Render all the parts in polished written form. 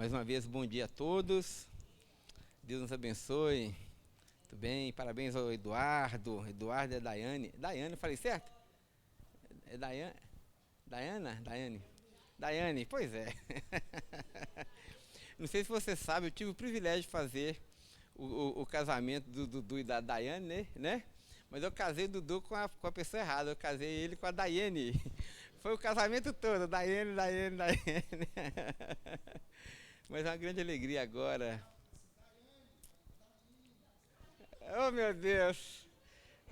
Mais uma vez, bom dia a todos. Deus nos abençoe. Tudo bem? Parabéns ao Eduardo. Eduardo é Daiane. Daiane, falei certo? É Daiane? Daiana? Daiane. Daiane, pois é. Não sei se você sabe, eu tive o privilégio de fazer o casamento do Dudu e da Daiane, né? Mas eu casei o Dudu com a pessoa errada. Eu casei ele com a Daiane. Foi o casamento todo, Daiane, Daiane, Daiane. Mas é uma grande alegria agora. Oh, meu Deus.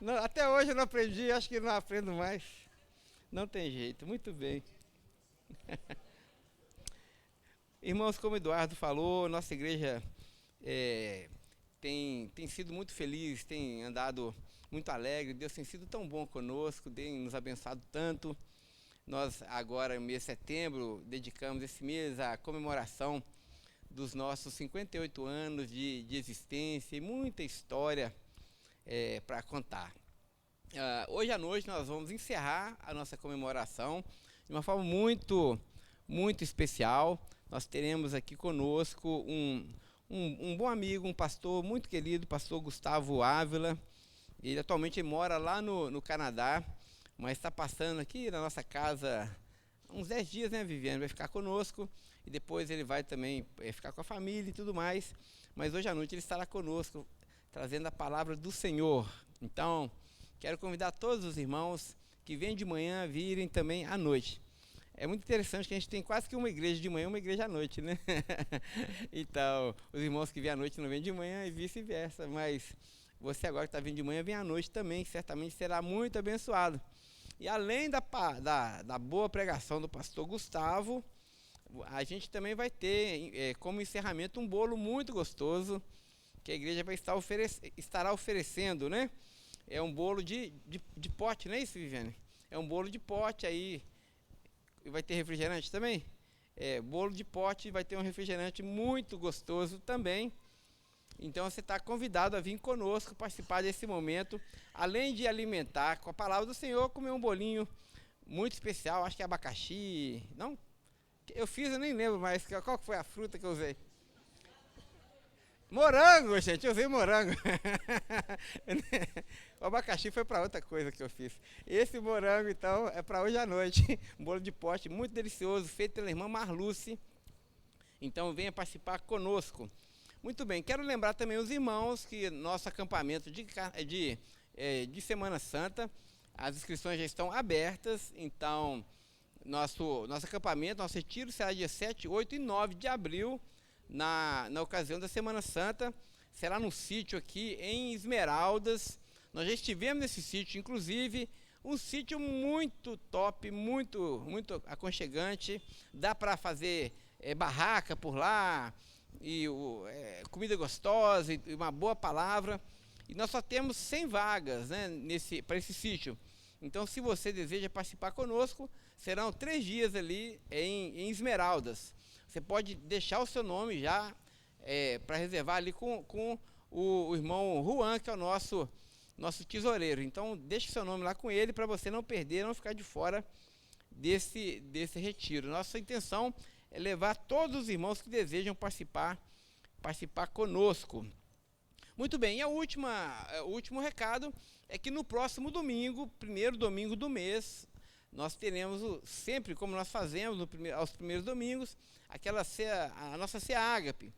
Não, até hoje eu não aprendi, acho que não aprendo mais. Não tem jeito, muito bem. Irmãos, como o Eduardo falou, nossa igreja tem sido muito feliz, tem andado muito alegre. Deus tem sido tão bom conosco, tem nos abençoado tanto. Nós agora, no mês de setembro, dedicamos esse mês à comemoração dos nossos 58 anos de existência e muita história para contar. Hoje à noite nós vamos encerrar a nossa comemoração de uma forma muito especial. Nós teremos aqui conosco um bom amigo, um pastor muito querido, pastor Gustavo Ávila. Ele atualmente mora lá no Canadá, mas está passando aqui na nossa casa uns 10 dias, né, Viviane? Vai ficar conosco e depois ele vai também ficar com a família e tudo mais. Mas hoje à noite ele estará conosco, trazendo a palavra do Senhor. Então, quero convidar todos os irmãos que vêm de manhã a virem também à noite. É muito interessante que a gente tem quase que uma igreja de manhã e uma igreja à noite, né? Então, os irmãos que vêm à noite não vêm de manhã e vice-versa. Mas você agora que está vindo de manhã, vem à noite também, certamente será muito abençoado. E além da boa pregação do pastor Gustavo, a gente também vai ter como encerramento um bolo muito gostoso que a igreja estará oferecendo, né? É um bolo de pote, não é isso, Viviane? É um bolo de pote aí. E vai ter refrigerante também? Bolo de pote, vai ter um refrigerante muito gostoso também. Então você está convidado a vir conosco participar desse momento. Além de alimentar com a palavra do Senhor, comer um bolinho muito especial, acho que é abacaxi. Não? Eu fiz, eu nem lembro mais. Qual foi a fruta que eu usei? Morango, gente, eu usei morango. O abacaxi foi para outra coisa que eu fiz. Esse morango, então, é para hoje à noite. Um bolo de pote muito delicioso, feito pela irmã Marluce. Então, venha participar conosco. Muito bem, quero lembrar também os irmãos que nosso acampamento de Semana Santa, as inscrições já estão abertas. Então, nosso acampamento, nosso retiro será dia 7, 8 e 9 de abril, na ocasião da Semana Santa. Será num sítio aqui em Esmeraldas. Nós já estivemos nesse sítio, inclusive, um sítio muito top, muito aconchegante. Dá para fazer barraca por lá, e comida gostosa, e uma boa palavra. E nós só temos 100 vagas, né, para esse sítio. Então, se você deseja participar conosco, serão 3 dias ali em Esmeraldas. Você pode deixar o seu nome já para reservar ali com o irmão Juan, que é o nosso tesoureiro. Então, deixe seu nome lá com ele para você não perder, não ficar de fora desse retiro. Nossa intenção é levar todos os irmãos que desejam participar conosco. Muito bem, e o último recado é que no próximo domingo, primeiro domingo do mês, nós teremos sempre, como nós fazemos aos primeiros domingos, a nossa ceia ágape.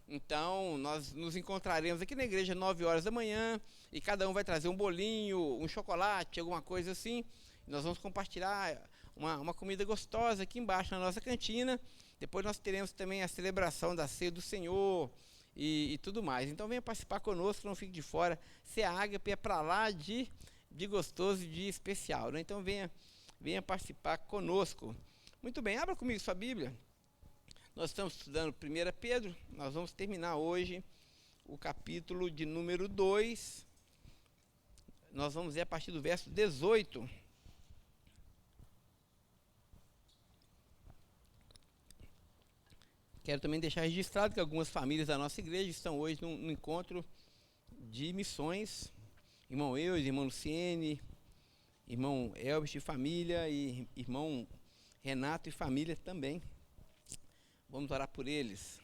Então, nós nos encontraremos aqui na igreja às 9 horas da manhã, e cada um vai trazer um bolinho, um chocolate, alguma coisa assim. Nós vamos compartilhar uma comida gostosa aqui embaixo na nossa cantina. Depois nós teremos também a celebração da ceia do Senhor e tudo mais. Então venha participar conosco, não fique de fora. Ceia ágape é para lá de gostoso e de especial, né? Então venha participar conosco. Muito bem, abra comigo sua Bíblia. Nós estamos estudando 1 Pedro. Nós vamos terminar hoje o capítulo de número 2. Nós vamos ver a partir do verso 18. Quero também deixar registrado que algumas famílias da nossa igreja estão hoje no encontro de missões. Irmão Eudes, irmão Luciene, irmão Elvis e família, e irmão Renato e família também. Vamos orar por eles.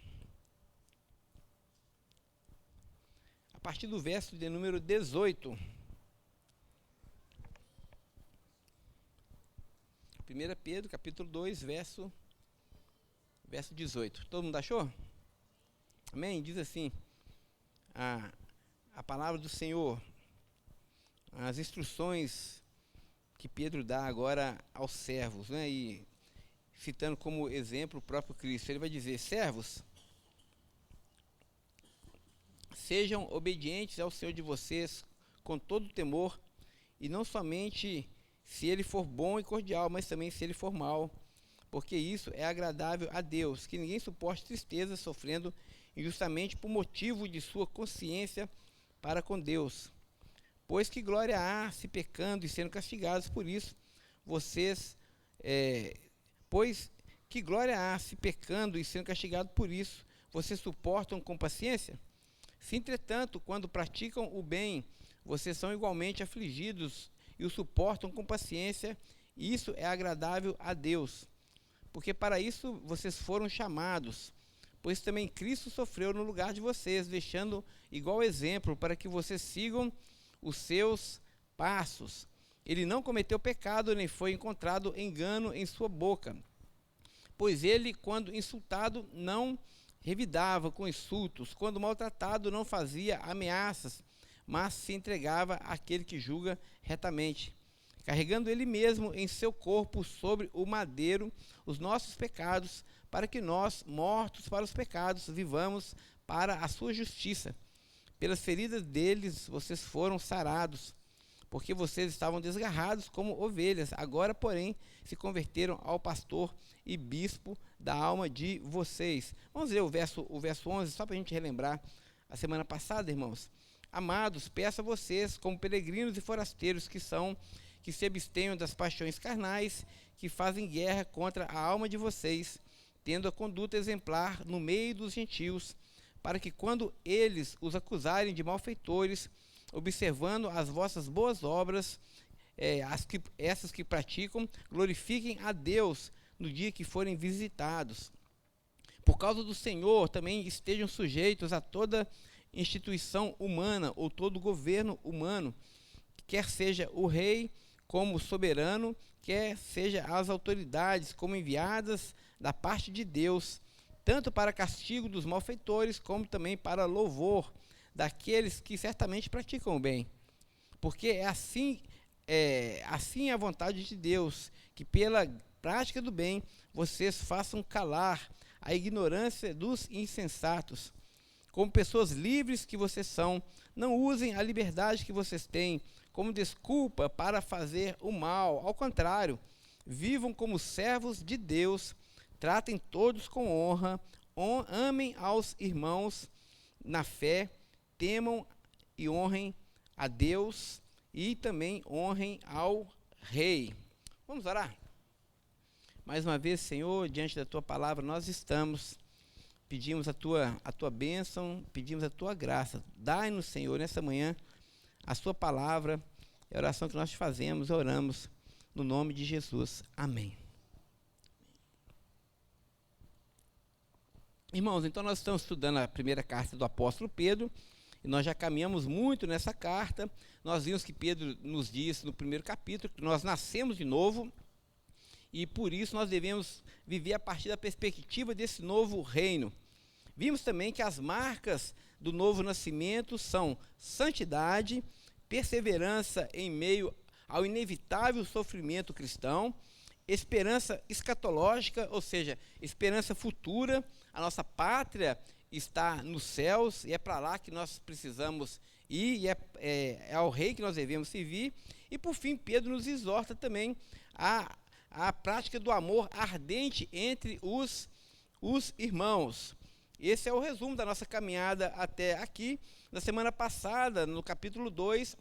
A partir do verso de número 18. 1 Pedro, capítulo 2, verso 18. Todo mundo achou? Amém? Diz assim, a palavra do Senhor, as instruções que Pedro dá agora aos servos, né? E citando como exemplo o próprio Cristo, ele vai dizer: servos, sejam obedientes ao Senhor de vocês com todo temor, e não somente se ele for bom e cordial, mas também se ele for mau, porque isso é agradável a Deus, que ninguém suporte tristeza sofrendo injustamente por motivo de sua consciência para com Deus. Pois que glória há se pecando e sendo castigados por isso, vocês suportam com paciência? Se, entretanto, quando praticam o bem, vocês são igualmente afligidos e o suportam com paciência, isso é agradável a Deus. Porque para isso vocês foram chamados, pois também Cristo sofreu no lugar de vocês, deixando igual exemplo para que vocês sigam os seus passos. Ele não cometeu pecado, nem foi encontrado engano em sua boca. Pois ele, quando insultado, não revidava com insultos, quando maltratado, não fazia ameaças, mas se entregava àquele que julga retamente, carregando ele mesmo em seu corpo sobre o madeiro os nossos pecados, para que nós, mortos para os pecados, vivamos para a sua justiça. Pelas feridas deles vocês foram sarados, porque vocês estavam desgarrados como ovelhas, agora, porém, se converteram ao pastor e bispo da alma de vocês. Vamos ler o verso 11, só para a gente relembrar a semana passada, irmãos. Amados, peço a vocês, como peregrinos e forasteiros que se abstenham das paixões carnais, que fazem guerra contra a alma de vocês, tendo a conduta exemplar no meio dos gentios, para que quando eles os acusarem de malfeitores, observando as vossas boas obras, essas que praticam, glorifiquem a Deus no dia que forem visitados. Por causa do Senhor, também estejam sujeitos a toda instituição humana ou todo governo humano, quer seja o rei como soberano, quer seja as autoridades como enviadas da parte de Deus, tanto para castigo dos malfeitores, como também para louvor daqueles que certamente praticam o bem. Porque é assim a vontade de Deus, que pela prática do bem vocês façam calar a ignorância dos insensatos. Como pessoas livres que vocês são, não usem a liberdade que vocês têm como desculpa para fazer o mal. Ao contrário, vivam como servos de Deus, tratem todos com honra, amem aos irmãos na fé, temam e honrem a Deus e também honrem ao Rei. Vamos orar? Mais uma vez, Senhor, diante da Tua palavra, nós estamos. Pedimos a tua bênção, pedimos a tua graça. Dai-nos, Senhor, nessa manhã, a sua palavra, é a oração que nós te fazemos, oramos, no nome de Jesus. Amém. Irmãos, então nós estamos estudando a primeira carta do apóstolo Pedro, e nós já caminhamos muito nessa carta. Nós vimos que Pedro nos diz no primeiro capítulo que nós nascemos de novo, e por isso nós devemos viver a partir da perspectiva desse novo reino. Vimos também que as marcas do novo nascimento são santidade, perseverança em meio ao inevitável sofrimento cristão, esperança escatológica, ou seja, esperança futura. A nossa pátria está nos céus e é para lá que nós precisamos ir, e é ao rei que nós devemos servir. E por fim, Pedro nos exorta também a prática do amor ardente entre os irmãos. Esse é o resumo da nossa caminhada até aqui. Na semana passada, no capítulo 2,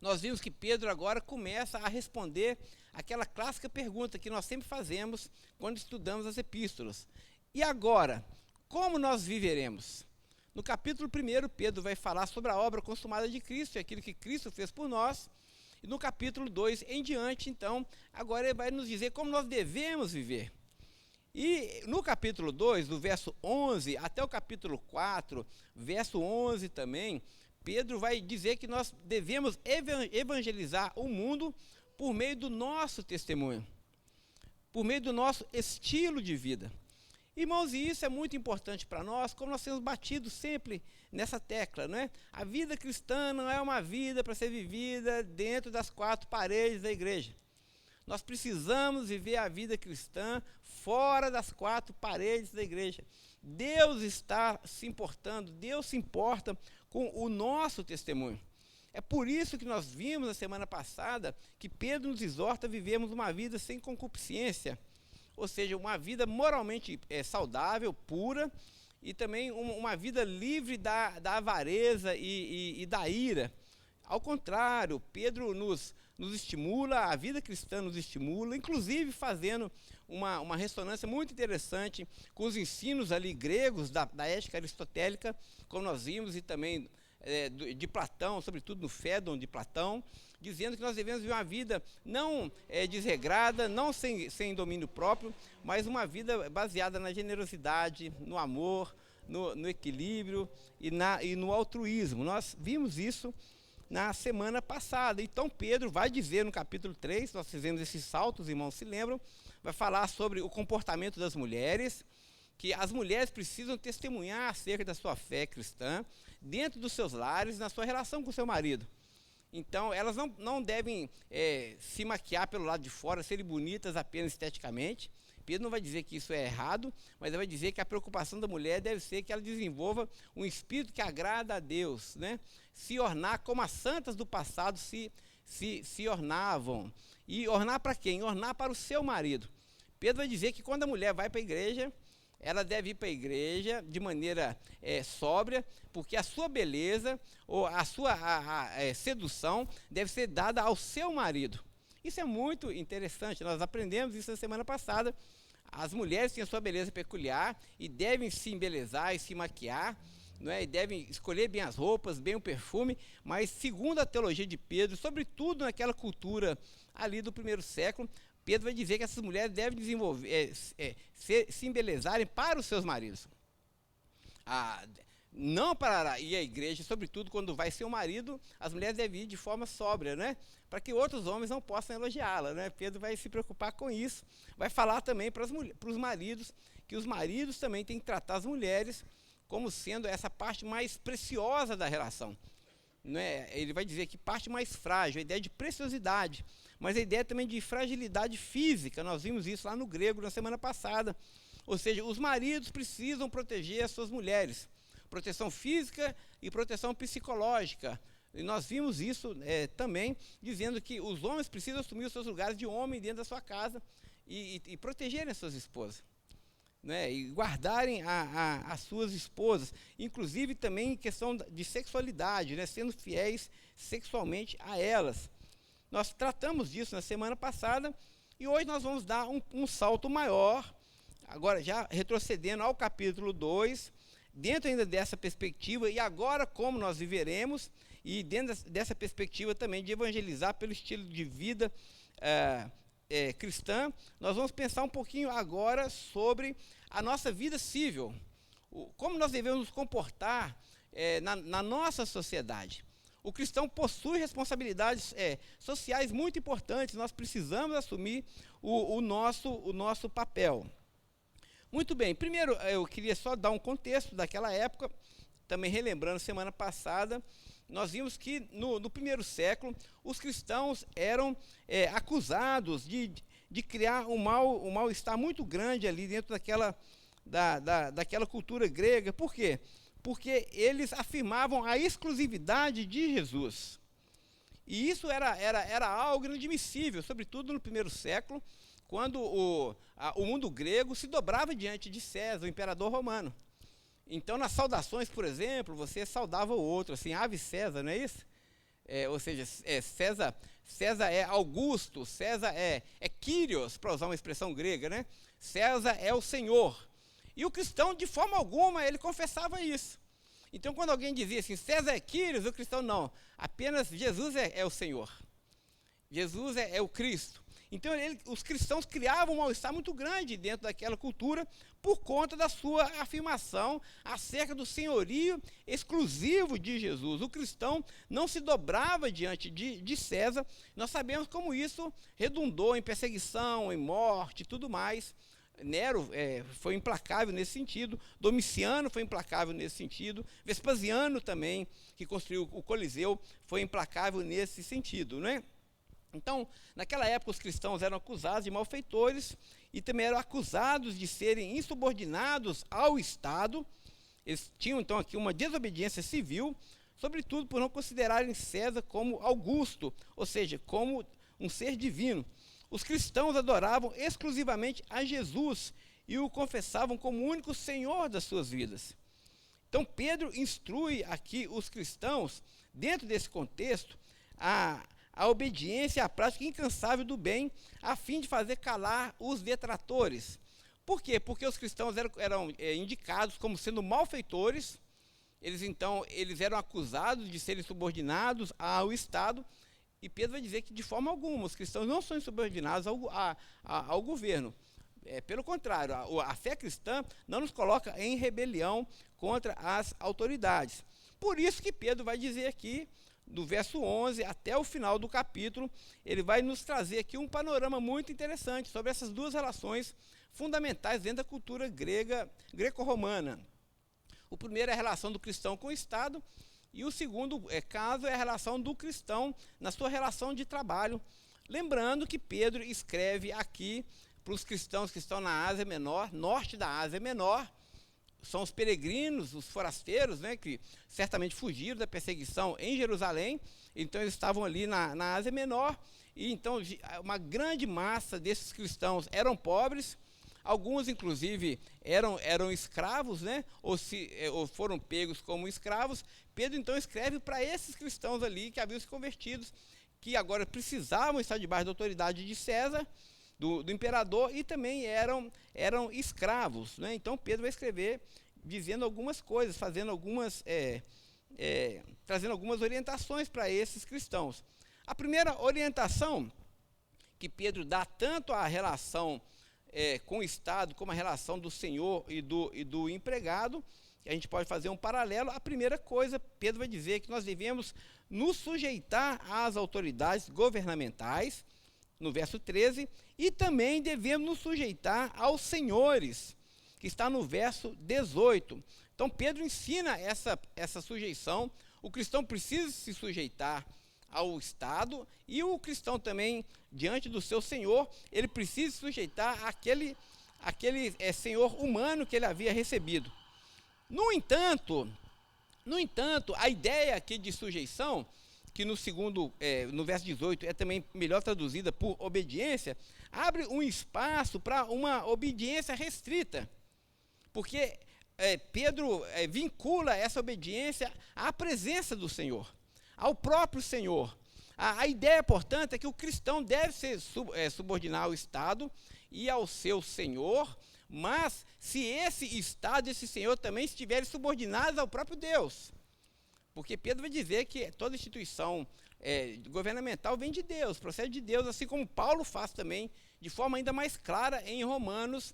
nós vimos que Pedro agora começa a responder aquela clássica pergunta que nós sempre fazemos quando estudamos as epístolas. E agora, como nós viveremos? No capítulo 1, Pedro vai falar sobre a obra consumada de Cristo, e aquilo que Cristo fez por nós. E no capítulo 2 em diante, então, agora ele vai nos dizer como nós devemos viver. E no capítulo 2, do verso 11 até o capítulo 4, verso 11 também, Pedro vai dizer que nós devemos evangelizar o mundo por meio do nosso testemunho, por meio do nosso estilo de vida. Irmãos, e isso é muito importante para nós, como nós temos batido sempre nessa tecla, não é? A vida cristã não é uma vida para ser vivida dentro das quatro paredes da igreja. Nós precisamos viver a vida cristã fora das quatro paredes da igreja. Deus está se importando, Deus se importa com o nosso testemunho. É por isso que nós vimos na semana passada que Pedro nos exorta a vivermos uma vida sem concupiscência, ou seja, uma vida moralmente saudável, pura, e também uma vida livre da avareza e da ira. Ao contrário, Pedro nos estimula, a vida cristã nos estimula, inclusive fazendo uma ressonância muito interessante com os ensinos ali gregos da ética aristotélica, como nós vimos, e também de Platão, sobretudo no Fédon de Platão, dizendo que nós devemos viver uma vida não desregrada, não sem domínio próprio, mas uma vida baseada na generosidade, no amor, no equilíbrio e no altruísmo. Nós vimos isso na semana passada. Então Pedro vai dizer no capítulo 3, nós fizemos esses saltos, irmãos se lembram, vai falar sobre o comportamento das mulheres, que as mulheres precisam testemunhar acerca da sua fé cristã, dentro dos seus lares, na sua relação com o seu marido. Então, elas não devem se maquiar pelo lado de fora, serem bonitas apenas esteticamente. Pedro não vai dizer que isso é errado, mas ele vai dizer que a preocupação da mulher deve ser que ela desenvolva um espírito que agrada a Deus, né? Se ornar como as santas do passado se ornavam. E ornar para quem? Ornar para o seu marido. Pedro vai dizer que quando a mulher vai para a igreja, ela deve ir para a igreja de maneira sóbria, porque a sua beleza ou a sua sedução deve ser dada ao seu marido. Isso é muito interessante, nós aprendemos isso na semana passada. As mulheres têm a sua beleza peculiar e devem se embelezar e se maquiar, não é? E devem escolher bem as roupas, bem o perfume, mas segundo a teologia de Pedro, sobretudo naquela cultura ali do primeiro século, Pedro vai dizer que essas mulheres devem desenvolver, se embelezarem para os seus maridos. Não para ir à igreja, sobretudo quando vai ser o marido, as mulheres devem ir de forma sóbria, né? Para que outros homens não possam elogiá-la, né? Pedro vai se preocupar com isso. Vai falar também para os maridos, que os maridos também têm que tratar as mulheres como sendo essa parte mais preciosa da relação. Né? Ele vai dizer que parte mais frágil, a ideia de preciosidade, mas a ideia também de fragilidade física. Nós vimos isso lá no grego na semana passada. Ou seja, os maridos precisam proteger as suas mulheres. Proteção física e proteção psicológica. E nós vimos isso também, dizendo que os homens precisam assumir os seus lugares de homem dentro da sua casa e protegerem as suas esposas. Né, e guardarem as suas esposas, inclusive também em questão de sexualidade, né, sendo fiéis sexualmente a elas. Nós tratamos disso na semana passada e hoje nós vamos dar um salto maior, agora já retrocedendo ao capítulo 2, dentro ainda dessa perspectiva, e agora como nós viveremos, e dentro dessa perspectiva também de evangelizar pelo estilo de vida cristã, nós vamos pensar um pouquinho agora sobre a nossa vida civil, como nós devemos nos comportar na nossa sociedade. O cristão possui responsabilidades sociais muito importantes, nós precisamos assumir o nosso papel. Muito bem, primeiro eu queria só dar um contexto daquela época, também relembrando semana passada, nós vimos que no primeiro século os cristãos eram acusados de criar um mal-estar muito grande ali dentro daquela cultura grega. Por quê? Porque eles afirmavam a exclusividade de Jesus. E isso era algo inadmissível, sobretudo no primeiro século, quando o mundo grego se dobrava diante de César, o imperador romano. Então, nas saudações, por exemplo, você saudava o outro, assim, Ave César, não é isso? Ou seja, César é Augusto, César é Kyrios, para usar uma expressão grega, né? César é o Senhor. E o cristão, de forma alguma, ele confessava isso. Então, quando alguém dizia assim, César é Kyrios, o cristão não, apenas Jesus é o Senhor. Jesus é o Cristo. Então, os cristãos criavam um mal-estar muito grande dentro daquela cultura por conta da sua afirmação acerca do senhorio exclusivo de Jesus. O cristão não se dobrava diante de César. Nós sabemos como isso redundou em perseguição, em morte e tudo mais. Nero foi implacável nesse sentido, Domiciano foi implacável nesse sentido, Vespasiano também, que construiu o Coliseu, foi implacável nesse sentido, né? Então, naquela época, os cristãos eram acusados de malfeitores e também eram acusados de serem insubordinados ao Estado. Eles tinham, então, aqui uma desobediência civil, sobretudo por não considerarem César como Augusto, ou seja, como um ser divino. Os cristãos adoravam exclusivamente a Jesus e o confessavam como o único Senhor das suas vidas. Então, Pedro instrui aqui os cristãos, dentro desse contexto, a obediência e a prática incansável do bem, a fim de fazer calar os detratores. Por quê? Porque os cristãos eram indicados como sendo malfeitores, eles eram acusados de serem subordinados ao Estado, e Pedro vai dizer que de forma alguma os cristãos não são subordinados ao governo. Pelo contrário, a fé cristã não nos coloca em rebelião contra as autoridades. Por isso que Pedro vai dizer aqui, do verso 11 até o final do capítulo, ele vai nos trazer aqui um panorama muito interessante sobre essas duas relações fundamentais dentro da cultura greco-romana. O primeiro é a relação do cristão com o Estado, e o segundo caso é a relação do cristão na sua relação de trabalho. Lembrando que Pedro escreve aqui para os cristãos que estão na Ásia Menor, norte da Ásia Menor, são os peregrinos, os forasteiros, né, que certamente fugiram da perseguição em Jerusalém, então eles estavam ali na Ásia Menor, e então uma grande massa desses cristãos eram pobres, alguns inclusive eram escravos, né, ou foram pegos como escravos. Pedro então escreve para esses cristãos ali que haviam se convertido, que agora precisavam estar debaixo da autoridade de César, do imperador, e também eram escravos, né? Então Pedro vai escrever dizendo algumas coisas, trazendo algumas orientações para esses cristãos. A primeira orientação que Pedro dá tanto à relação com o Estado, como a relação do senhor e do empregado, a gente pode fazer um paralelo. A primeira coisa, Pedro vai dizer que nós devemos nos sujeitar às autoridades governamentais, no verso 13, e também devemos nos sujeitar aos senhores, que está no verso 18. Então, Pedro ensina essa sujeição. O cristão precisa se sujeitar ao Estado, e o cristão também, diante do seu senhor, ele precisa se sujeitar àquele senhor humano que ele havia recebido. No entanto, a ideia aqui de sujeição, que no verso 18 é também melhor traduzida por obediência, abre um espaço para uma obediência restrita, porque Pedro vincula essa obediência à presença do Senhor, ao próprio Senhor. A ideia, portanto, é que o cristão deve se subordinar ao Estado e ao seu Senhor, mas se esse Estado, esse Senhor também estiverem subordinados ao próprio Deus. Porque Pedro vai dizer que toda instituição governamental vem de Deus, procede de Deus, assim como Paulo faz também, de forma ainda mais clara em Romanos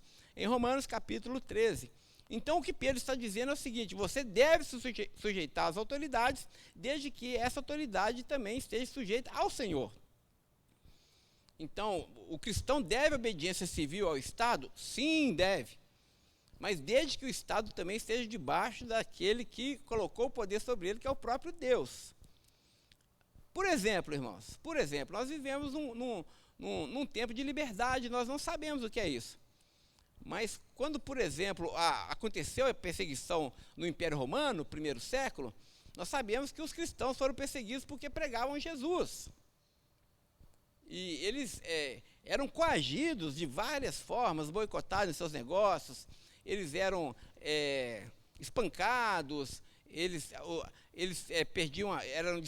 capítulo 13. Então, o que Pedro está dizendo é o seguinte: você deve se sujeitar às autoridades, desde que essa autoridade também esteja sujeita ao Senhor. Então, o cristão deve obediência civil ao Estado? Sim, deve. Mas desde que o Estado também esteja debaixo daquele que colocou o poder sobre ele, que é o próprio Deus. Por exemplo, irmãos, nós vivemos num tempo de liberdade, nós não sabemos o que é isso. Mas quando, por exemplo, aconteceu a perseguição no Império Romano, no primeiro século, nós sabemos que os cristãos foram perseguidos porque pregavam Jesus. E eles eram coagidos de várias formas, boicotados em seus negócios, eles eram espancados, eles perdiam, eram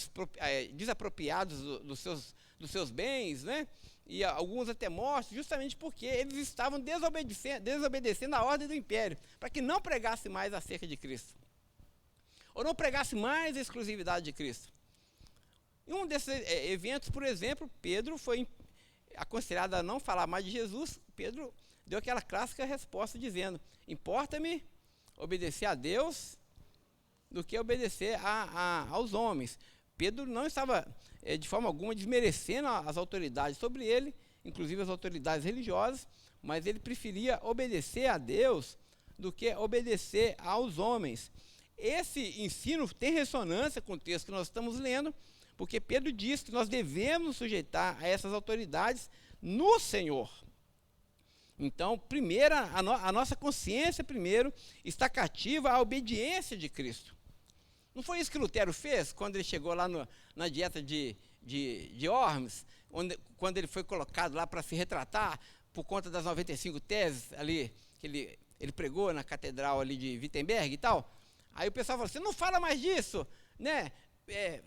desapropriados dos seus bens, né? E alguns até mortos, justamente porque eles estavam desobedecendo a ordem do império, para que não pregasse mais acerca de Cristo, ou não pregasse mais a exclusividade de Cristo. Em um desses eventos, por exemplo, Pedro foi aconselhado a não falar mais de Jesus, Pedro deu aquela clássica resposta dizendo: importa-me obedecer a Deus do que obedecer aos homens. Pedro não estava de forma alguma desmerecendo as autoridades sobre ele, inclusive as autoridades religiosas, mas ele preferia obedecer a Deus do que obedecer aos homens. Esse ensino tem ressonância com o texto que nós estamos lendo, porque Pedro diz que nós devemos nos sujeitar a essas autoridades no Senhor. Então, primeiro, a nossa consciência, primeiro, está cativa à obediência de Cristo. Não foi isso que Lutero fez quando ele chegou lá na dieta de Worms, quando ele foi colocado lá para se retratar por conta das 95 teses ali, que ele pregou na catedral ali de Wittenberg e tal. Aí o pessoal falou assim: não fala mais disso, né?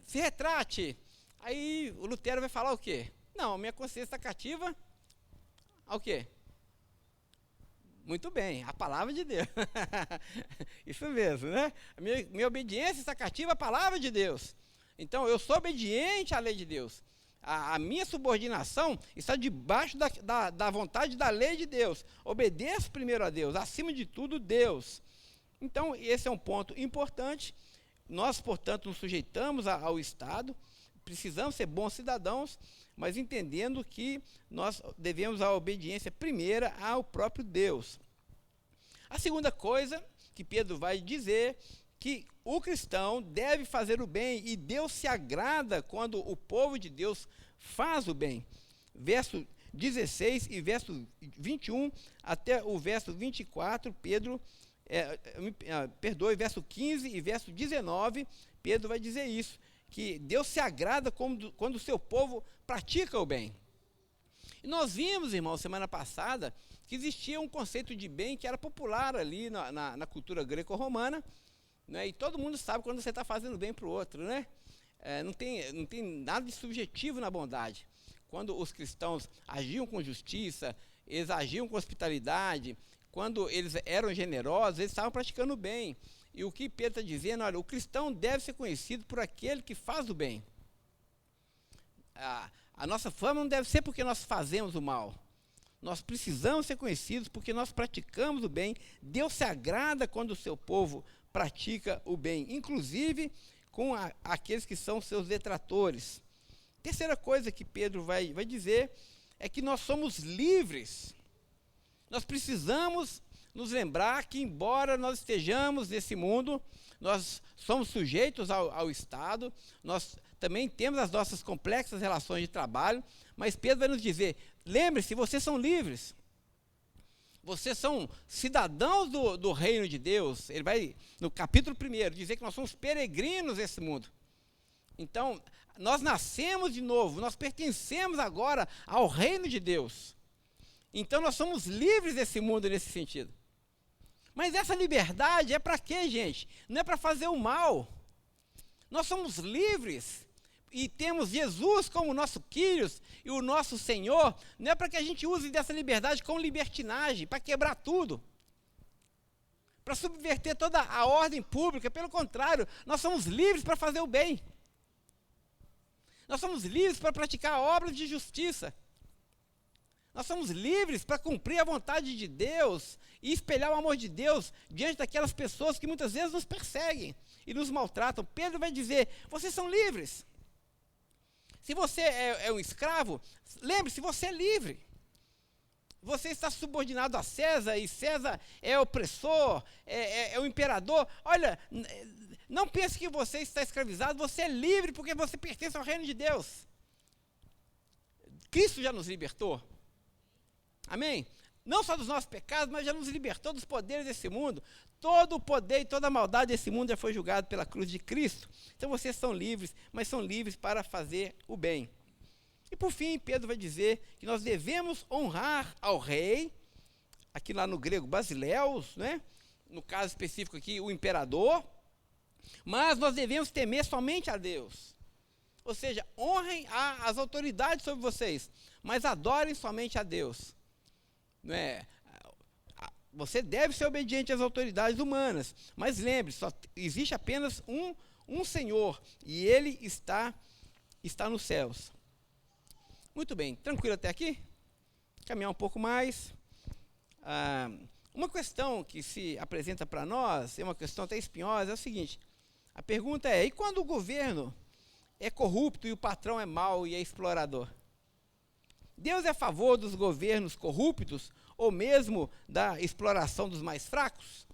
Se retrate. Aí o Lutero vai falar o quê? Não, minha consciência está cativa ao quê? Muito bem, a palavra de Deus. Isso mesmo, né? Minha obediência está cativa à palavra de Deus. Então, eu sou obediente à lei de Deus. A minha subordinação está debaixo da vontade da lei de Deus. Obedeço primeiro a Deus, acima de tudo, Deus. Então, esse é um ponto importante. Nós, portanto, nos sujeitamos ao Estado, precisamos ser bons cidadãos, mas entendendo que nós devemos a obediência primeira ao próprio Deus. A segunda coisa que Pedro vai dizer, que o cristão deve fazer o bem, e Deus se agrada quando o povo de Deus faz o bem. Verso 16 e verso 21 até o verso 24, verso 15 e verso 19, Pedro vai dizer isso, que Deus se agrada quando o seu povo pratica o bem. E nós vimos, irmãos, semana passada, que existia um conceito de bem que era popular ali na cultura greco-romana, né? E todo mundo sabe quando você está fazendo bem para o outro, né? Não tem nada de subjetivo na bondade. Quando os cristãos agiam com justiça, eles agiam com hospitalidade, quando eles eram generosos, eles estavam praticando o bem. E o que Pedro está dizendo, olha, o cristão deve ser conhecido por aquele que faz o bem. A nossa fama não deve ser porque nós fazemos o mal. Nós precisamos ser conhecidos porque nós praticamos o bem. Deus se agrada quando o seu povo pratica o bem, inclusive com aqueles que são seus detratores. Terceira coisa que Pedro vai dizer é que nós somos livres. Nós precisamos nos lembrar que, embora nós estejamos nesse mundo, nós somos sujeitos ao Estado, nós também temos as nossas complexas relações de trabalho, mas Pedro vai nos dizer: lembre-se, vocês são livres, vocês são cidadãos do reino de Deus. Ele vai, no capítulo 1, dizer que nós somos peregrinos nesse mundo. Então, nós nascemos de novo, nós pertencemos agora ao reino de Deus. Então, nós somos livres desse mundo nesse sentido. Mas essa liberdade é para quê, gente? Não é para fazer o mal. Nós somos livres e temos Jesus como nosso Kyrios e o nosso Senhor. Não é para que a gente use dessa liberdade com libertinagem, para quebrar tudo, para subverter toda a ordem pública. Pelo contrário, nós somos livres para fazer o bem. Nós somos livres para praticar obras de justiça. Nós somos livres para cumprir a vontade de Deus e espelhar o amor de Deus diante daquelas pessoas que muitas vezes nos perseguem e nos maltratam. Pedro vai dizer: vocês são livres. Se você é um escravo, lembre-se, você é livre. Você está subordinado a César, e César é opressor, é o imperador. Olha, não pense que você está escravizado, você é livre porque você pertence ao reino de Deus. Cristo já nos libertou. Amém? Não só dos nossos pecados, mas já nos libertou dos poderes desse mundo. Todo o poder e toda a maldade desse mundo já foi julgado pela cruz de Cristo. Então vocês são livres, mas são livres para fazer o bem. E por fim, Pedro vai dizer que nós devemos honrar ao rei, aqui lá no grego basileus, né? No caso específico aqui, o imperador, mas nós devemos temer somente a Deus. Ou seja, honrem as autoridades sobre vocês, mas adorem somente a Deus. Não é? Você deve ser obediente às autoridades humanas, mas lembre-se, só existe apenas um Senhor, e Ele está nos céus. Muito bem, tranquilo até aqui? Caminhar um pouco mais. Uma questão que se apresenta para nós, é uma questão até espinhosa, é o seguinte: a pergunta é: e quando o governo é corrupto e o patrão é mau e é explorador? Deus é a favor dos governos corruptos ou mesmo da exploração dos mais fracos?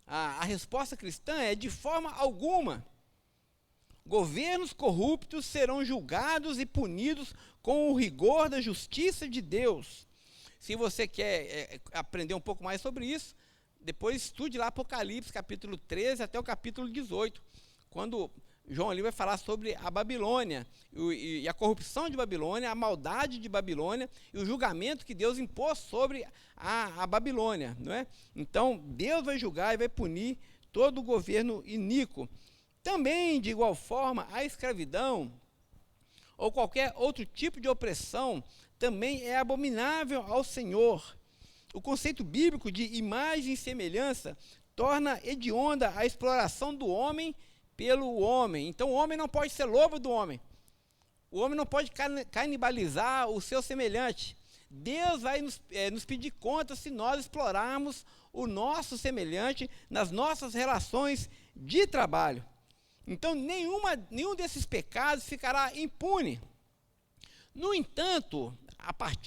A resposta cristã é: de forma alguma. Governos corruptos serão julgados e punidos com o rigor da justiça de Deus. Se você quer aprender um pouco mais sobre isso, depois estude lá Apocalipse, capítulo 13 até o capítulo 18, quando João ali vai falar sobre a Babilônia, e a corrupção de Babilônia, a maldade de Babilônia, e o julgamento que Deus impôs sobre a Babilônia, não é? Então, Deus vai julgar e vai punir todo o governo iníquo. Também, de igual forma, a escravidão, ou qualquer outro tipo de opressão, também é abominável ao Senhor. O conceito bíblico de imagem e semelhança torna hedionda a exploração do homem pelo homem. Então, o homem não pode ser lobo do homem. O homem não pode canibalizar o seu semelhante. Deus vai nos pedir conta se nós explorarmos o nosso semelhante nas nossas relações de trabalho. Então, nenhum desses pecados ficará impune. No entanto,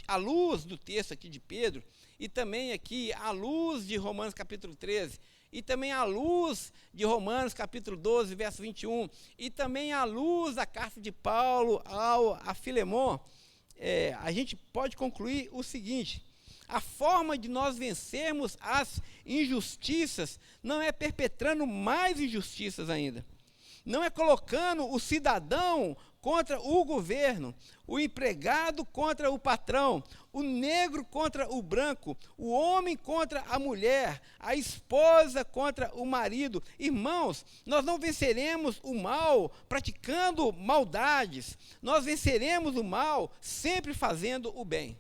à luz do texto aqui de Pedro, e também aqui à luz de Romanos capítulo 13, e também à luz de Romanos capítulo 12, verso 21, e também à luz da carta de Paulo a Filemon, a gente pode concluir o seguinte: a forma de nós vencermos as injustiças não é perpetrando mais injustiças ainda. Não é colocando o cidadão contra o governo, o empregado contra o patrão, o negro contra o branco, o homem contra a mulher, a esposa contra o marido. Irmãos, nós não venceremos o mal praticando maldades, nós venceremos o mal sempre fazendo o bem.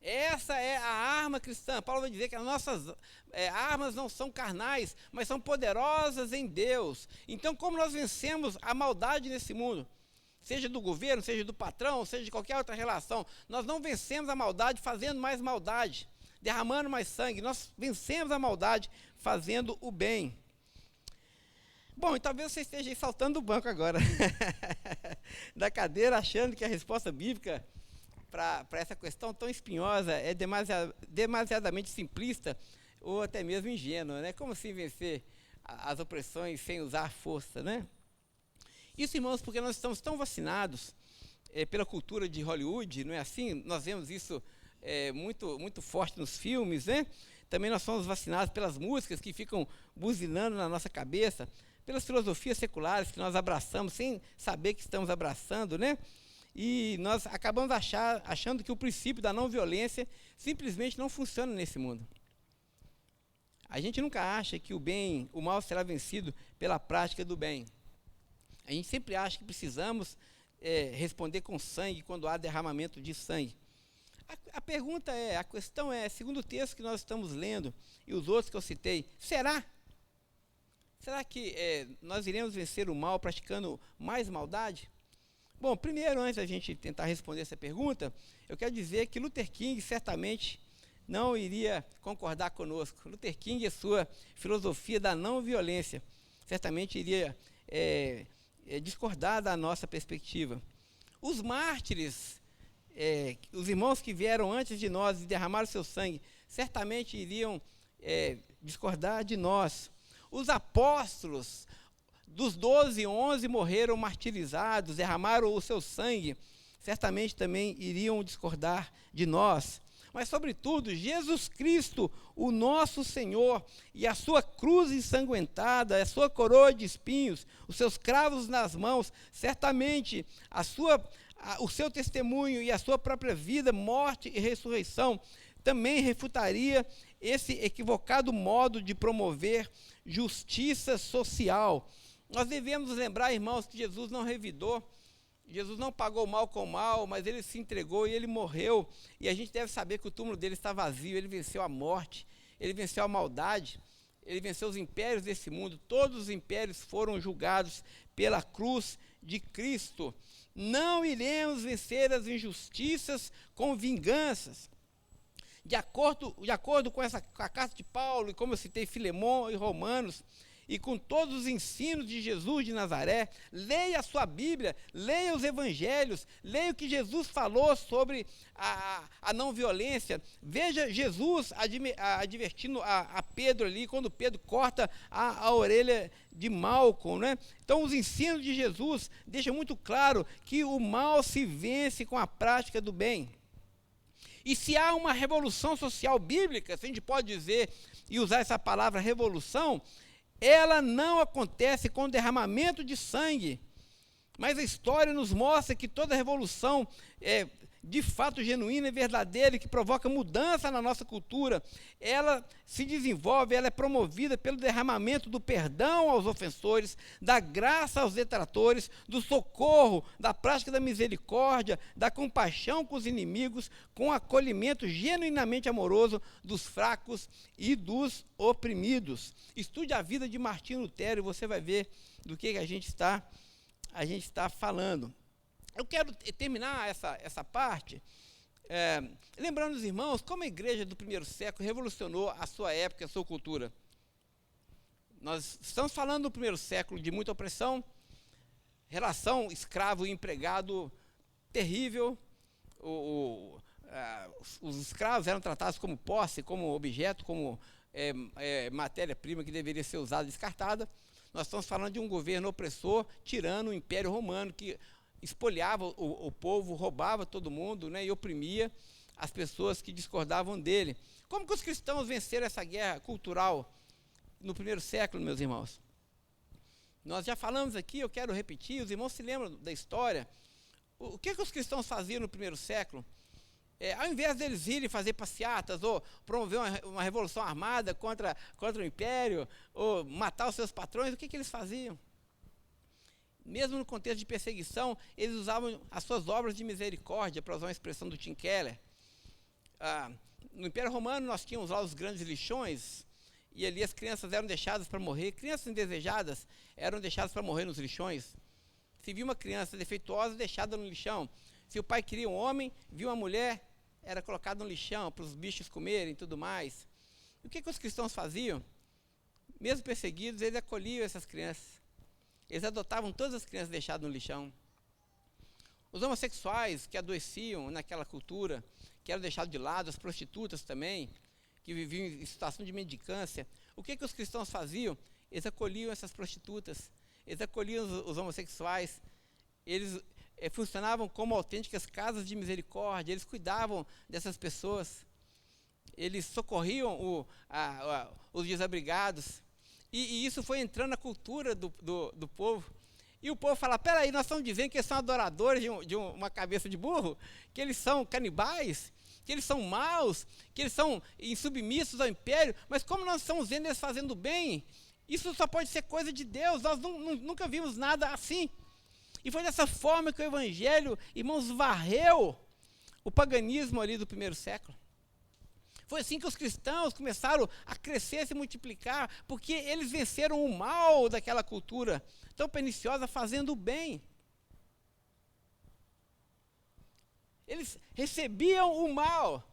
Essa é a arma cristã. Paulo vai dizer que as nossas armas não são carnais, mas são poderosas em Deus. Então, como nós vencemos a maldade nesse mundo? Seja do governo, seja do patrão, seja de qualquer outra relação. Nós não vencemos a maldade fazendo mais maldade, derramando mais sangue. Nós vencemos a maldade fazendo o bem. Bom, e talvez você esteja aí saltando do banco agora, da cadeira, achando que a resposta bíblica para essa questão tão espinhosa é demasiadamente simplista ou até mesmo ingênua, né? Como assim vencer as opressões sem usar força, né? Isso, irmãos, porque nós estamos tão vacinados pela cultura de Hollywood, não é assim? Nós vemos isso muito, muito forte nos filmes, né? Também nós somos vacinados pelas músicas que ficam buzinando na nossa cabeça, pelas filosofias seculares que nós abraçamos sem saber que estamos abraçando, né? E nós acabamos achando que o princípio da não violência simplesmente não funciona nesse mundo. A gente nunca acha que o mal será vencido pela prática do bem. A gente sempre acha que precisamos responder com sangue quando há derramamento de sangue. A questão é, segundo o texto que nós estamos lendo e os outros que eu citei, será que nós iremos vencer o mal praticando mais maldade? Bom, primeiro, antes da gente tentar responder essa pergunta, eu quero dizer que Luther King certamente não iria concordar conosco. Luther King e a sua filosofia da não violência certamente iria discordar da nossa perspectiva. Os mártires, os irmãos que vieram antes de nós e derramaram seu sangue, certamente iriam discordar de nós. Os apóstolos, dos 12, 11 morreram martirizados, derramaram o seu sangue, certamente também iriam discordar de nós. Mas, sobretudo, Jesus Cristo, o nosso Senhor, e a sua cruz ensanguentada, a sua coroa de espinhos, os seus cravos nas mãos, certamente o seu testemunho e a sua própria vida, morte e ressurreição, também refutaria esse equivocado modo de promover justiça social. Nós devemos lembrar, irmãos, que Jesus não revidou, Jesus não pagou mal com mal, mas ele se entregou e ele morreu. E a gente deve saber que o túmulo dele está vazio, ele venceu a morte, ele venceu a maldade, ele venceu os impérios desse mundo. Todos os impérios foram julgados pela cruz de Cristo. Não iremos vencer as injustiças com vinganças. De acordo com a carta de Paulo, e como eu citei Filemão e Romanos, e com todos os ensinos de Jesus de Nazaré, leia a sua Bíblia, leia os evangelhos, leia o que Jesus falou sobre a não violência. Veja Jesus advertindo a Pedro ali, quando Pedro corta a orelha de Malco, né? Então os ensinos de Jesus deixam muito claro que o mal se vence com a prática do bem. E se há uma revolução social bíblica, se a gente pode dizer e usar essa palavra revolução, ela não acontece com derramamento de sangue, mas a história nos mostra que toda revolução é de fato genuína e verdadeira, que provoca mudança na nossa cultura, ela se desenvolve, ela é promovida pelo derramamento do perdão aos ofensores, da graça aos detratores, do socorro, da prática da misericórdia, da compaixão com os inimigos, com o acolhimento genuinamente amoroso dos fracos e dos oprimidos. Estude a vida de Martinho Lutero e você vai ver do que a gente está falando. Eu quero terminar essa parte lembrando os irmãos como a igreja do primeiro século revolucionou a sua época, a sua cultura. Nós estamos falando do primeiro século de muita opressão, relação escravo e empregado terrível. Os escravos eram tratados como posse, como objeto, como matéria-prima que deveria ser usada e descartada. Nós estamos falando de um governo opressor, tirano, o Império Romano, que espoliava o povo, roubava todo mundo, né, e oprimia as pessoas que discordavam dele. Como que os cristãos venceram essa guerra cultural no primeiro século, meus irmãos? Nós já falamos aqui, eu quero repetir, os irmãos se lembram da história. O que os cristãos faziam no primeiro século? Ao invés deles irem fazer passeatas, ou promover uma revolução armada contra o império, ou matar os seus patrões, o que eles faziam? Mesmo no contexto de perseguição, eles usavam as suas obras de misericórdia, para usar uma expressão do Tim Keller. No Império Romano, nós tínhamos lá os grandes lixões, e ali as crianças eram deixadas para morrer. Crianças indesejadas eram deixadas para morrer nos lixões. Se via uma criança defeituosa, deixada no lixão. Se o pai queria um homem, viu uma mulher, era colocada no lixão para os bichos comerem e tudo mais. E o que os cristãos faziam? Mesmo perseguidos, eles acolhiam essas crianças. Eles adotavam todas as crianças deixadas no lixão. Os homossexuais que adoeciam naquela cultura, que eram deixados de lado, as prostitutas também, que viviam em situação de mendicância. O que os cristãos faziam? Eles acolhiam essas prostitutas, eles acolhiam os homossexuais, eles funcionavam como autênticas casas de misericórdia, eles cuidavam dessas pessoas, eles socorriam os desabrigados. E isso foi entrando na cultura do povo. E o povo fala, peraí, nós estamos dizendo que eles são adoradores de uma cabeça de burro, que eles são canibais, que eles são maus, que eles são insubmissos ao império, mas como nós estamos vendo eles fazendo bem, isso só pode ser coisa de Deus, nós nunca vimos nada assim. E foi dessa forma que o evangelho, irmãos, varreu o paganismo ali do primeiro século. Foi assim que os cristãos começaram a crescer, se multiplicar, porque eles venceram o mal daquela cultura tão perniciosa fazendo o bem. Eles recebiam o mal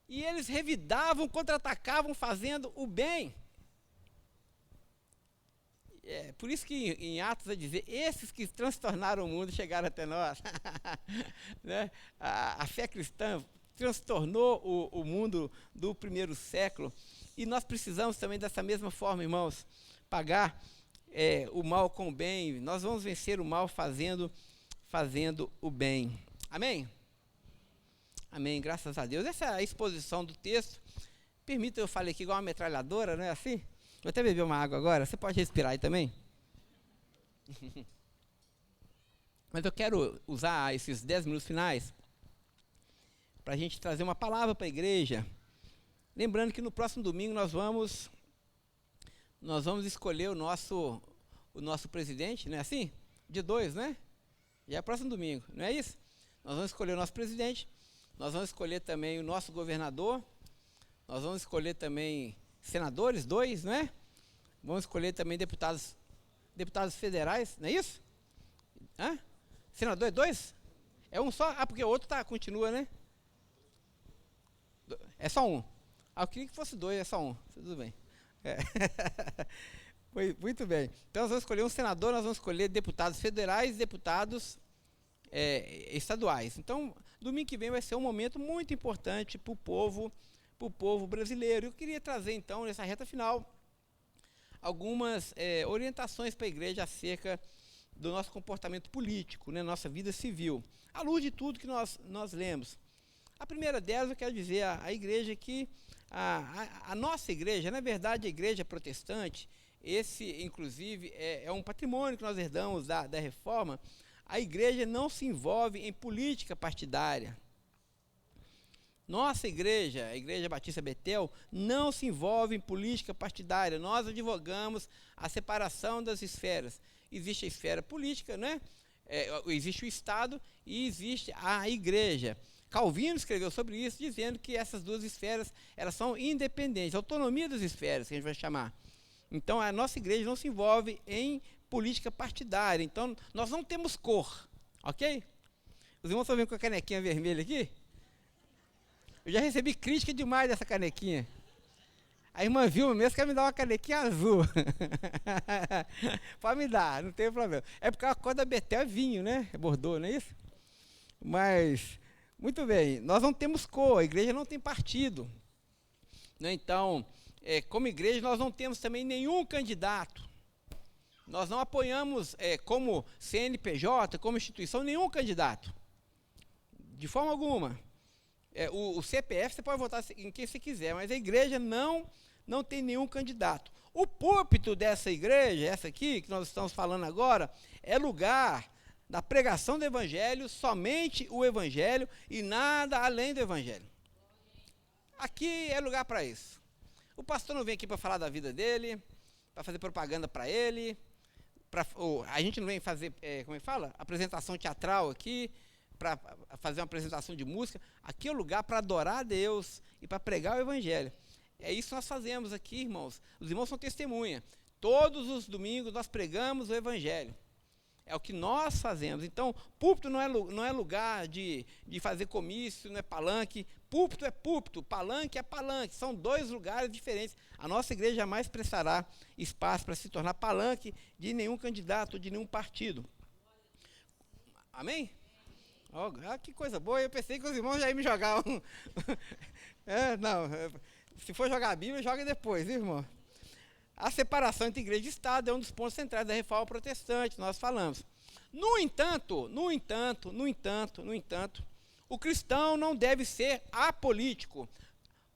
e eles revidavam, contra-atacavam fazendo o bem. Por isso que em Atos vai dizer, esses que transtornaram o mundo chegaram até nós. Né? A fé cristã transtornou o mundo do primeiro século, e nós precisamos também dessa mesma forma, irmãos, pagar o mal com o bem. Nós vamos vencer o mal fazendo o bem. Amém? Amém, graças a Deus. Essa é a exposição do texto. Permita, eu falei aqui igual uma metralhadora, não é assim? Vou até beber uma água agora, você pode respirar aí também? Mas eu quero usar esses 10 minutos finais para a gente trazer uma palavra para a igreja. Lembrando que no próximo domingo nós vamos escolher o nosso presidente, não é assim? Dia 2, né? Já é próximo domingo, não é isso? Nós vamos escolher o nosso presidente, nós vamos escolher também o nosso governador, nós vamos escolher também senadores, 2, não é? Vamos escolher também deputados federais, não é isso? Senador é 2? É um só? Ah, porque o outro continua, né? É só um. Ah, eu queria que fosse 2, é só um. Tudo bem. É. Muito bem. Então nós vamos escolher um senador, nós vamos escolher deputados federais e deputados estaduais. Então, domingo que vem vai ser um momento muito importante para o povo brasileiro. Eu queria trazer, então, nessa reta final, algumas orientações para a igreja acerca do nosso comportamento político, né, nossa vida civil, à luz de tudo que nós lemos. A primeira delas, eu quero dizer à igreja que a nossa igreja, na verdade, a igreja protestante, esse, inclusive, é um patrimônio que nós herdamos da reforma. A igreja não se envolve em política partidária. Nossa igreja, a Igreja Batista Betel, não se envolve em política partidária. Nós advogamos a separação das esferas. Existe a esfera política, né? Existe o Estado e existe a igreja. Calvino escreveu sobre isso, dizendo que essas duas esferas elas são independentes, autonomia das esferas, que a gente vai chamar. Então, a nossa igreja não se envolve em política partidária. Então, nós não temos cor, ok? Os irmãos estão vendo com a canequinha vermelha aqui? Eu já recebi crítica demais dessa canequinha. A irmã Vilma mesmo quer me dar uma canequinha azul. Pode me dar, não tem problema. É porque a cor da Betel é vinho, né? É Bordeaux, não é isso? Mas, muito bem, nós não temos cor, a igreja não tem partido. Né? Então, como igreja, nós não temos também nenhum candidato. Nós não apoiamos, como CNPJ, como instituição, nenhum candidato. De forma alguma. O CPF você pode votar em quem você quiser, mas a igreja não tem nenhum candidato. O púlpito dessa igreja, essa aqui, que nós estamos falando agora, é lugar da pregação do evangelho, somente o evangelho e nada além do evangelho. Aqui é lugar para isso. O pastor não vem aqui para falar da vida dele, para fazer propaganda para ele, a gente não vem fazer, como é que fala? Apresentação teatral aqui, para fazer uma apresentação de música. Aqui é o lugar para adorar a Deus e para pregar o evangelho. É isso que nós fazemos aqui, irmãos. Os irmãos são testemunha. Todos os domingos nós pregamos o evangelho. É o que nós fazemos. Então, púlpito não é lugar de fazer comício, não é palanque. Púlpito é púlpito, palanque é palanque. São dois lugares diferentes. A nossa igreja jamais prestará espaço para se tornar palanque de nenhum candidato, de nenhum partido. Amém? Oh, que coisa boa, eu pensei que os irmãos já iam me jogar um... se for jogar a Bíblia, joga depois, viu, irmão? A separação entre igreja e Estado é um dos pontos centrais da reforma protestante, nós falamos. No entanto, o cristão não deve ser apolítico.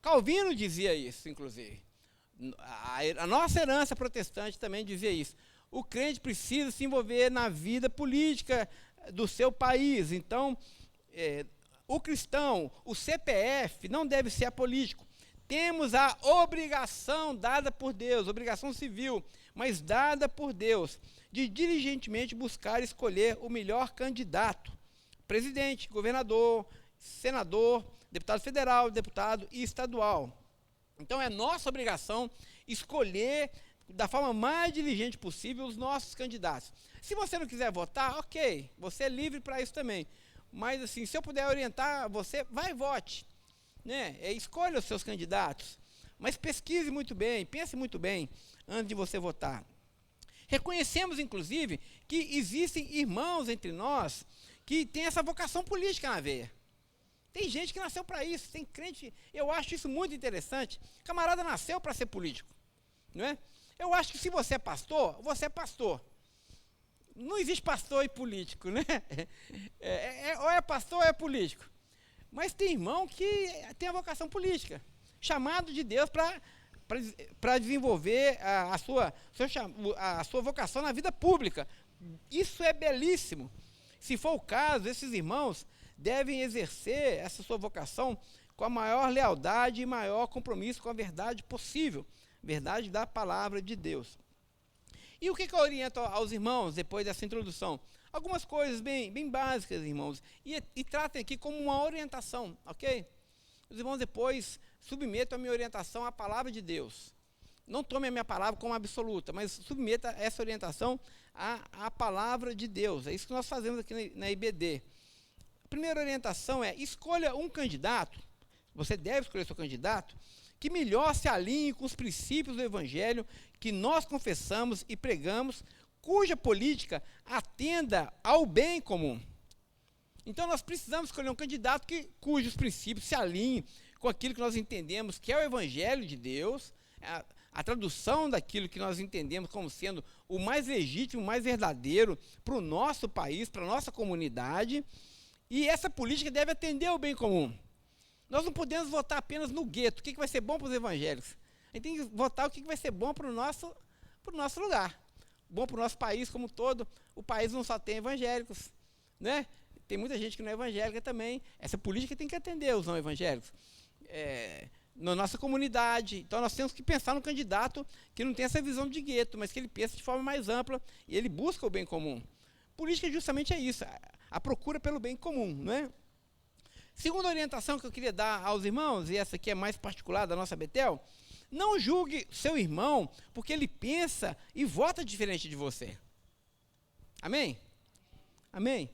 Calvino dizia isso, inclusive. A nossa herança protestante também dizia isso. O crente precisa se envolver na vida política do seu país. Então, o cristão, o CPF, não deve ser apolítico. Temos a obrigação dada por Deus, obrigação civil, mas dada por Deus, de diligentemente buscar escolher o melhor candidato. Presidente, governador, senador, deputado federal, deputado e estadual. Então, é nossa obrigação escolher da forma mais diligente possível os nossos candidatos. Se você não quiser votar, ok, você é livre para isso também. Mas, assim, se eu puder orientar você, vai e vote. Né? Escolha os seus candidatos. Mas pesquise muito bem, pense muito bem antes de você votar. Reconhecemos, inclusive, que existem irmãos entre nós que têm essa vocação política na veia. Tem gente que nasceu para isso, tem crente. Eu acho isso muito interessante. Camarada nasceu para ser político. Não é? Eu acho que se você é pastor, você é pastor. Não existe pastor e político, né? Ou é pastor ou é político. Mas tem irmão que tem a vocação política, chamado de Deus para desenvolver a sua vocação na vida pública. Isso é belíssimo. Se for o caso, esses irmãos devem exercer essa sua vocação com a maior lealdade e maior compromisso com a verdade possível, verdade da palavra de Deus. E o que eu oriento aos irmãos depois dessa introdução? Algumas coisas bem básicas, irmãos, e tratem aqui como uma orientação, ok? Os irmãos depois submetam a minha orientação à palavra de Deus. Não tome a minha palavra como absoluta, mas submeta essa orientação à palavra de Deus. É isso que nós fazemos aqui na IBD. A primeira orientação é: escolha um candidato, você deve escolher seu candidato, que melhor se alinhe com os princípios do Evangelho que nós confessamos e pregamos, cuja política atenda ao bem comum. Então nós precisamos escolher um candidato cujos princípios se alinhem com aquilo que nós entendemos que é o Evangelho de Deus, a tradução daquilo que nós entendemos como sendo o mais legítimo, o mais verdadeiro para o nosso país, para a nossa comunidade, e essa política deve atender ao bem comum. Nós não podemos votar apenas no gueto, o que vai ser bom para os evangélicos. A gente tem que votar o que vai ser bom para o nosso lugar, bom para o nosso país como um todo. O país não só tem evangélicos, né? Tem muita gente que não é evangélica também. Essa política tem que atender os não evangélicos. Na nossa comunidade. Então nós temos que pensar no candidato que não tem essa visão de gueto, mas que ele pensa de forma mais ampla e ele busca o bem comum. Política justamente é isso, a procura pelo bem comum, não é? Segunda orientação que eu queria dar aos irmãos, e essa aqui é mais particular da nossa Betel: não julgue seu irmão porque ele pensa e vota diferente de você. Amém? Amém?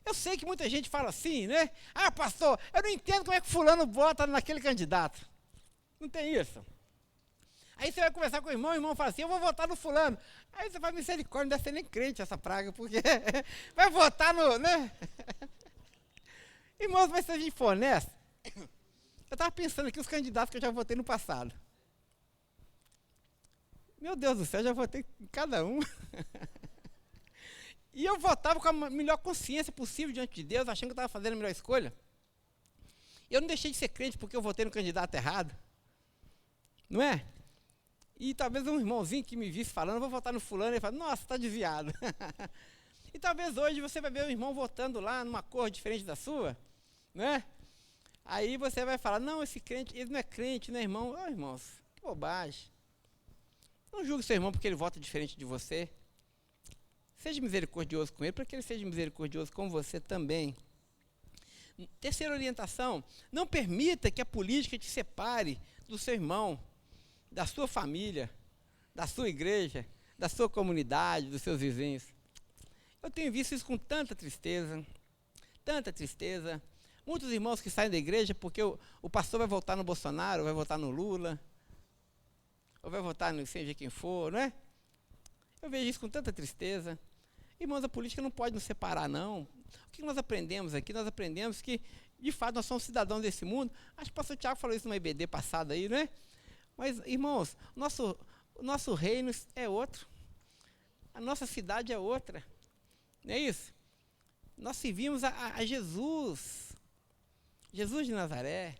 Eu sei que muita gente fala assim, né? Ah, pastor, eu não entendo como é que fulano vota naquele candidato. Não tem isso. Aí você vai conversar com o irmão fala assim: eu vou votar no fulano. Aí você fala: misericórdia, não deve ser nem crente essa praga, porque vai votar no, né? Irmãos, mas se a gente for honesto, eu estava pensando aqui os candidatos que eu já votei no passado. Meu Deus do céu, eu já votei em cada um. E eu votava com a melhor consciência possível diante de Deus, achando que eu estava fazendo a melhor escolha. Eu não deixei de ser crente porque eu votei no candidato errado. Não é? E talvez um irmãozinho que me visse falando: eu vou votar no fulano, ele fala: nossa, está desviado. E talvez hoje você vai ver um irmão votando lá numa cor diferente da sua, né? Aí você vai falar: não, esse crente, ele não é crente, né, irmão? Oh, irmãos, que bobagem. Não julgue seu irmão porque ele vota diferente de você. Seja misericordioso com ele, para que ele seja misericordioso com você também. Terceira orientação: não permita que a política te separe do seu irmão, da sua família, da sua igreja, da sua comunidade, dos seus vizinhos. Eu tenho visto isso com tanta tristeza, tanta tristeza. Muitos irmãos que saem da igreja porque o pastor vai votar no Bolsonaro, vai votar no Lula, ou vai votar no seja quem for, não é? Eu vejo isso com tanta tristeza. Irmãos, a política não pode nos separar, não. O que nós aprendemos aqui? Nós aprendemos que, de fato, nós somos cidadãos desse mundo. Acho que o pastor Tiago falou isso numa IBD passada aí, não é? Mas, irmãos, o nosso reino é outro. A nossa cidade é outra. Não é isso? Nós servimos a Jesus. Jesus de Nazaré.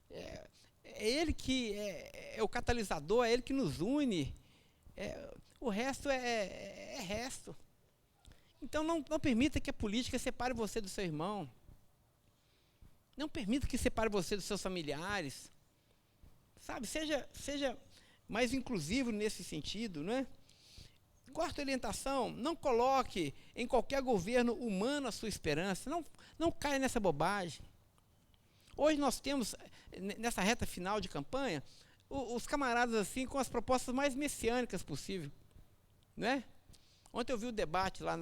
É Ele que é o catalisador, é Ele que nos une. O resto é resto. Então não permita que a política separe você do seu irmão. Não permita que separe você dos seus familiares. Sabe, seja mais inclusivo nesse sentido, não é? Quarta orientação: não coloque em qualquer governo humano a sua esperança. Não caia nessa bobagem. Hoje nós temos, nessa reta final de campanha, os camaradas assim com as propostas mais messiânicas possível, né? Ontem eu vi o debate lá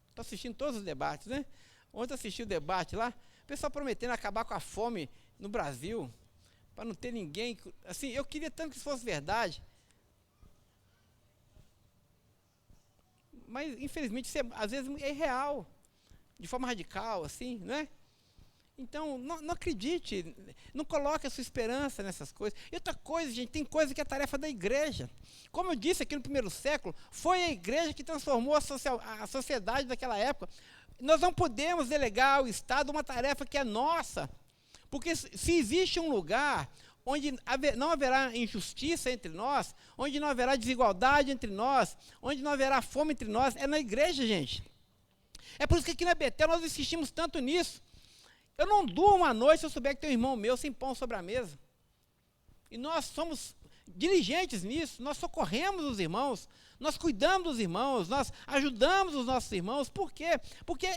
estou assistindo todos os debates, né? Ontem eu assisti o debate lá, o pessoal prometendo acabar com a fome no Brasil, para não ter ninguém, assim, eu queria tanto que isso fosse verdade, mas infelizmente isso às vezes é irreal, de forma radical, assim, né? Então, não acredite, não coloque a sua esperança nessas coisas. E outra coisa, gente, tem coisa que é tarefa da igreja. Como eu disse aqui no primeiro século, foi a igreja que transformou a sociedade daquela época. Nós não podemos delegar ao Estado uma tarefa que é nossa, porque se existe um lugar onde não haverá injustiça entre nós, onde não haverá desigualdade entre nós, onde não haverá fome entre nós, é na igreja, gente. É por isso que aqui na Betel nós insistimos tanto nisso. Eu não durmo uma noite se eu souber que tem um irmão meu sem pão sobre a mesa. E nós somos diligentes nisso, nós socorremos os irmãos, nós cuidamos dos irmãos, nós ajudamos os nossos irmãos. Por quê? Porque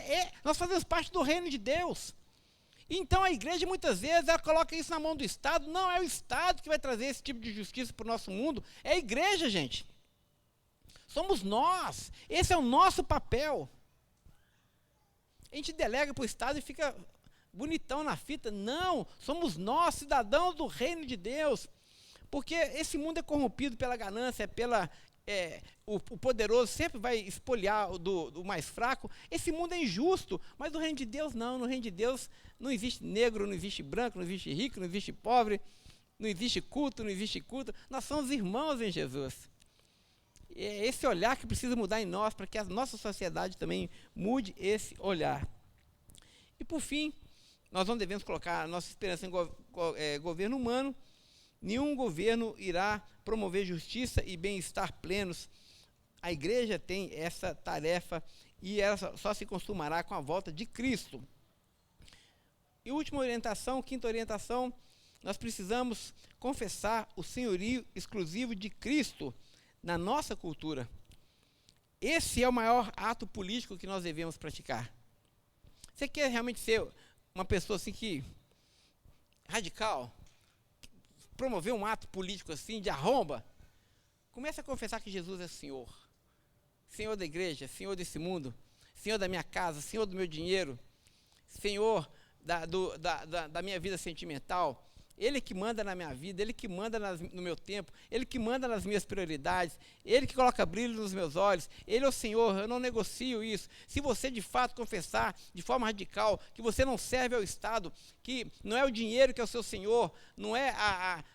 nós fazemos parte do reino de Deus. Então a igreja muitas vezes ela coloca isso na mão do Estado. Não é o Estado que vai trazer esse tipo de justiça para o nosso mundo, é a igreja, gente. Somos nós, esse é o nosso papel. A gente delega para o Estado e fica bonitão na fita. Não, somos nós, cidadãos do reino de Deus. Porque esse mundo é corrompido pela ganância, o poderoso sempre vai espoliar do mais fraco. Esse mundo é injusto, mas no reino de Deus não. No reino de Deus não existe negro, não existe branco, não existe rico, não existe pobre, não existe culto, não existe culto. Nós somos irmãos em Jesus. É esse olhar que precisa mudar em nós, para que a nossa sociedade também mude esse olhar. E por fim, nós não devemos colocar a nossa esperança em governo humano. Nenhum governo irá promover justiça e bem-estar plenos. A igreja tem essa tarefa e ela só se consumará com a volta de Cristo. E última orientação, quinta orientação, nós precisamos confessar o senhorio exclusivo de Cristo na nossa cultura. Esse é o maior ato político que nós devemos praticar. Você quer realmente ser uma pessoa assim que radical, promover um ato político assim de arromba? Comece a confessar que Jesus é Senhor. Senhor da igreja, Senhor desse mundo, Senhor da minha casa, Senhor do meu dinheiro, Senhor da minha vida sentimental. Ele que manda na minha vida, Ele que manda no meu tempo, Ele que manda nas minhas prioridades, Ele que coloca brilho nos meus olhos, Ele é o Senhor, eu não negocio isso. Se você de fato confessar de forma radical que você não serve ao Estado, que não é o dinheiro que é o seu Senhor, não é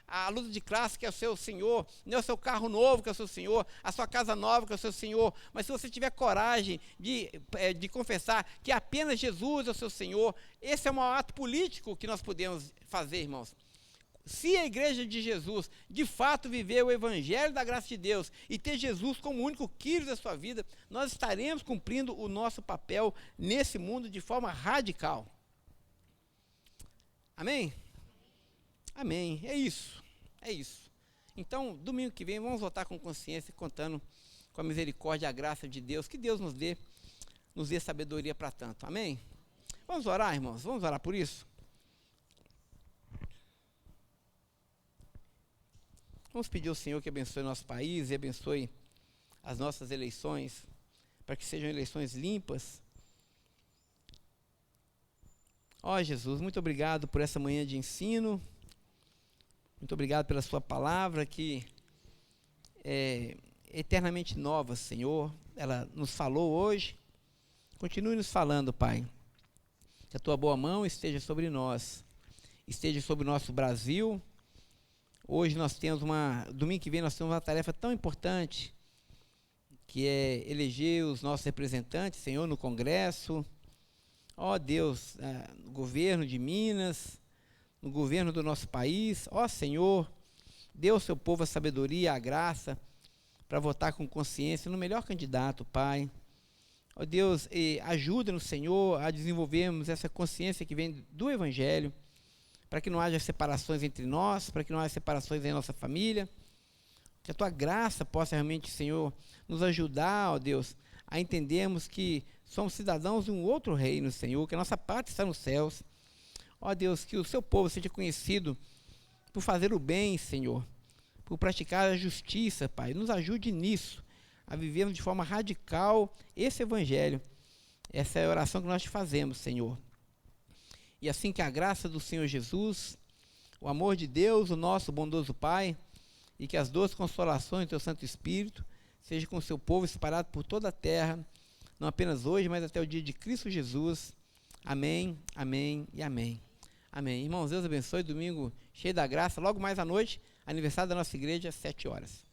a luta de classe que é o seu Senhor, não é o seu carro novo que é o seu Senhor, a sua casa nova que é o seu Senhor, mas se você tiver coragem de confessar que apenas Jesus é o seu Senhor, esse é o maior ato político que nós podemos fazer, irmãos. Se a igreja de Jesus de fato viver o evangelho da graça de Deus e ter Jesus como o único Kyrios da sua vida, nós estaremos cumprindo o nosso papel nesse mundo de forma radical. Amém? Amém. É isso. É isso. Então, domingo que vem, vamos voltar com consciência, contando com a misericórdia e a graça de Deus, que Deus nos dê sabedoria para tanto. Amém? Vamos orar, irmãos? Vamos orar por isso? Vamos pedir ao Senhor que abençoe nosso país e abençoe as nossas eleições, para que sejam eleições limpas. Ó Jesus, muito obrigado por essa manhã de ensino, muito obrigado pela sua palavra que é eternamente nova, Senhor. Ela nos falou hoje, continue nos falando, Pai. Que a tua boa mão esteja sobre nós, esteja sobre o nosso Brasil. Hoje nós temos domingo que vem nós temos uma tarefa tão importante, que é eleger os nossos representantes, Senhor, no Congresso. Ó Deus, no governo de Minas, no governo do nosso país. Ó Senhor, dê ao seu povo a sabedoria, a graça, para votar com consciência no melhor candidato, Pai. Ó Deus, ajuda-nos, Senhor, a desenvolvermos essa consciência que vem do Evangelho, para que não haja separações entre nós, para que não haja separações em nossa família, que a tua graça possa realmente, Senhor, nos ajudar, ó Deus, a entendermos que somos cidadãos de um outro reino, Senhor, que a nossa pátria está nos céus. Ó Deus, que o seu povo seja conhecido por fazer o bem, Senhor, por praticar a justiça, Pai. Nos ajude nisso, a vivermos de forma radical esse evangelho. Essa é a oração que nós te fazemos, Senhor. E assim que a graça do Senhor Jesus, o amor de Deus, o nosso bondoso Pai, e que as doces consolações do teu Santo Espírito seja com o seu povo espalhado por toda a terra, não apenas hoje, mas até o dia de Cristo Jesus. Amém, amém e amém. Amém. Irmãos, Deus abençoe. Domingo cheio da graça. Logo mais à noite, aniversário da nossa igreja, às 7 horas.